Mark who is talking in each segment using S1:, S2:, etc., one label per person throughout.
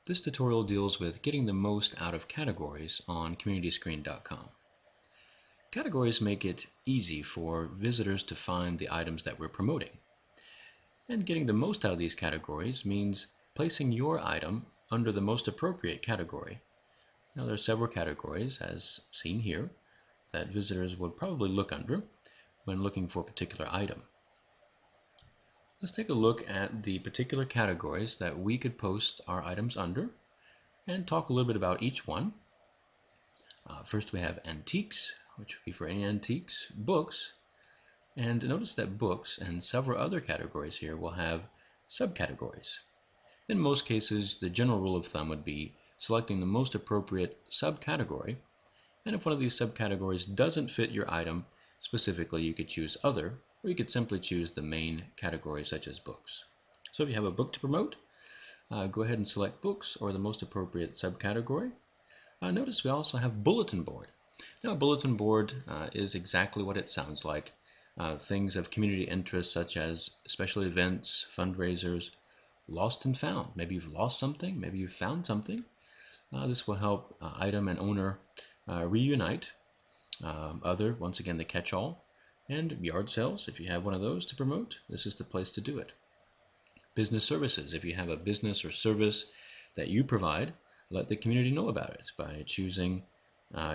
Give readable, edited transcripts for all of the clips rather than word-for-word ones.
S1: This tutorial deals with getting the most out of categories on CommunityScreen.com. Categories make it easy for visitors to find the items that we're promoting. And getting the most out of these categories means placing your item under the most appropriate category. Now, there are several categories, as seen here, that visitors would probably look under when looking for a particular item. Let's take a look at the particular categories that we could post our items under and talk a little bit about each one. First we have antiques, which would be for any antiques, books, and notice that books and several other categories here will have subcategories. In most cases, the general rule of thumb would be selecting the most appropriate subcategory, and if one of these subcategories doesn't fit your item specifically, you could choose other, or you could simply choose the main category such as books. So if you have a book to promote, go ahead and select books or the most appropriate subcategory. Notice we also have bulletin board. Now, a bulletin board is exactly what it sounds like. Things of community interest such as special events, fundraisers, lost and found. Maybe you've lost something, maybe you've found something. This will help item and owner reunite. Once again, the catch-all. And yard sales, if you have one of those to promote, this is the place to do it. Business services, if you have a business or service that you provide, let the community know about it by choosing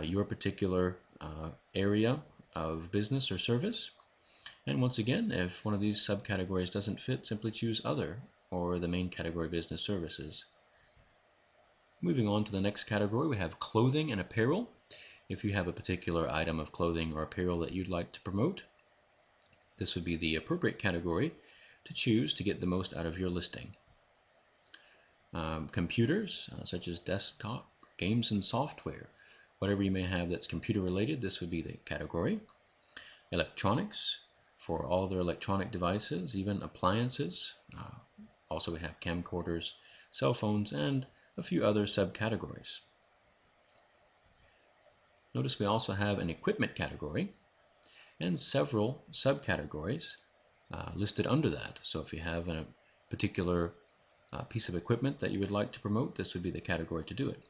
S1: your particular area of business or service. And once again, if one of these subcategories doesn't fit, simply choose other or the main category, business services. Moving on to the next category, we have clothing and apparel. If you have a particular item of clothing or apparel that you'd like to promote, this would be the appropriate category to choose to get the most out of your listing. Computers, such as desktop, games and software, whatever you may have that's computer related, this would be the category. Electronics, for all their electronic devices, even appliances. Also we have camcorders, cell phones, and a few other subcategories. Notice we also have an equipment category and several subcategories listed under that. So if you have a particular piece of equipment that you would like to promote, this would be the category to do it.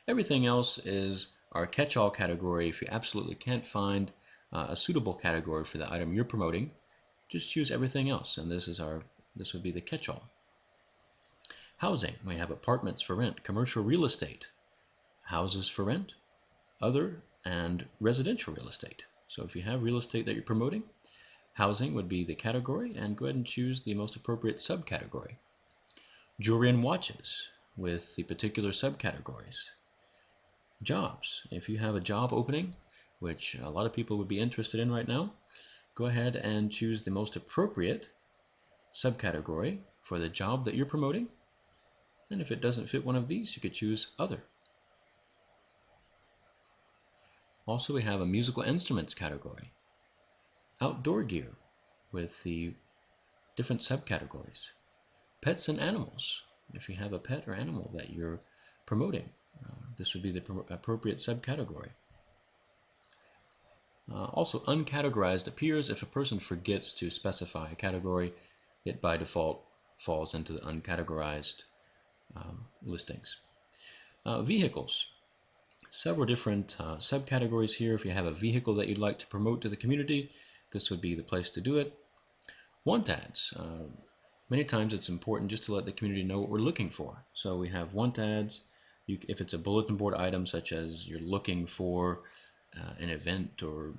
S1: Everything else is our catch-all category. If you absolutely can't find a suitable category for the item you're promoting, just choose everything else, and this would be the catch-all. Housing, we have apartments for rent, commercial real estate, houses for rent, other, and residential real estate. So if you have real estate that you're promoting, housing would be the category, and go ahead and choose the most appropriate subcategory. Jewelry and watches with the particular subcategories. Jobs, if you have a job opening, which a lot of people would be interested in right now, go ahead and choose the most appropriate subcategory for the job that you're promoting. And if it doesn't fit one of these, you could choose other. Also, we have a musical instruments category. Outdoor gear with the different subcategories. Pets and animals. If you have a pet or animal that you're promoting, this would be the appropriate subcategory. Also, uncategorized appears if a person forgets to specify a category, it by default falls into the uncategorized listings. Vehicles. Several different subcategories here. If you have a vehicle that you'd like to promote to the community, this would be the place to do it. Want ads. Many times it's important just to let the community know what we're looking for. So we have want ads. If it's a bulletin board item, such as you're looking for an event or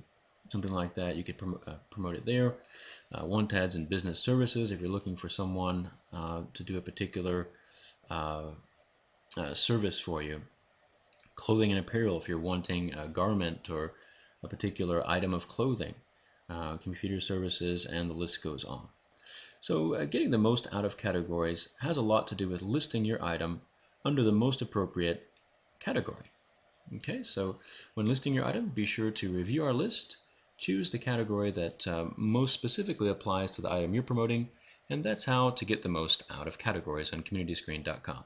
S1: something like that, you could promote it there. Want ads in business services, if you're looking for someone to do a particular service for you. Clothing and apparel, if you're wanting a garment or a particular item of clothing. Computer services, and the list goes on. So getting the most out of categories has a lot to do with listing your item under the most appropriate category. Okay, so when listing your item, be sure to review our list, choose the category that most specifically applies to the item you're promoting, and that's how to get the most out of categories on CommunityScreen.com.